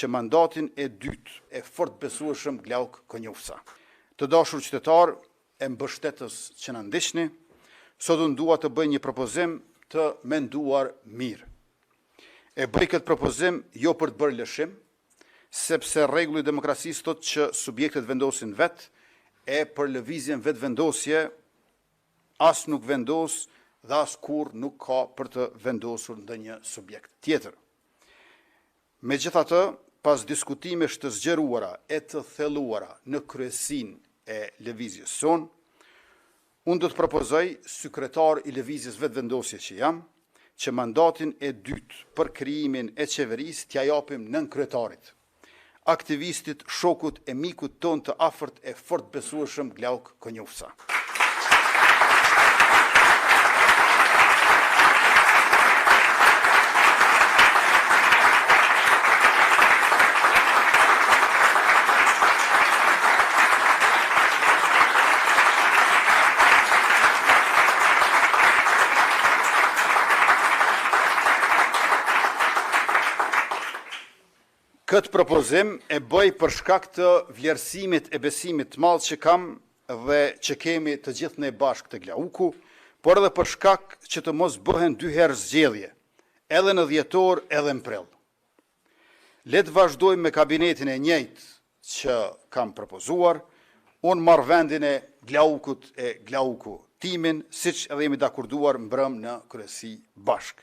që mandatin e dytë e fort besueshëm Glauk Konjufsa. Të dashur qytetar e mbështetës që na ndiqni, sot unë dua të bëj një propozim të menduar mirë. E bëj këtë propozim jo për të bërë lëshim, sepse rregulli i demokracisë thotë që subjektet vendosin vetë, e për lëvizjen vetë vendosje as nuk vendos dhe as kur nuk ka për të vendosur ndonjë subjekt tjetër. Megjithatë, pas diskutimesh të zgjeruara e të thelluara në kryesinë e lëvizjes sonë, unë do të propozoj sekretar i lëvizjes vetëvendosje që jam, që mandatin e dytë për krijimin e qeverisë t'ja japim nën kryetarit, aktivistit, shokut e mikut ton të afërt e fort besueshëm Glauk Konjufsa. Këtë propozim e bëj për shkak të vlerësimit e besimit të madh që kam dhe që kemi të gjithë ne bashkë të Glauku, por edhe për shkak që të mos bëhen dy herë zgjedhje, edhe në dhjetor, edhe në prill. Le të vazhdojmë me kabinetin e njëjtë që kam propozuar, unë marr vendin e Glaukut e Glauku timin, siç edhe jemi dakorduar mbrëm në kryesi bashkë.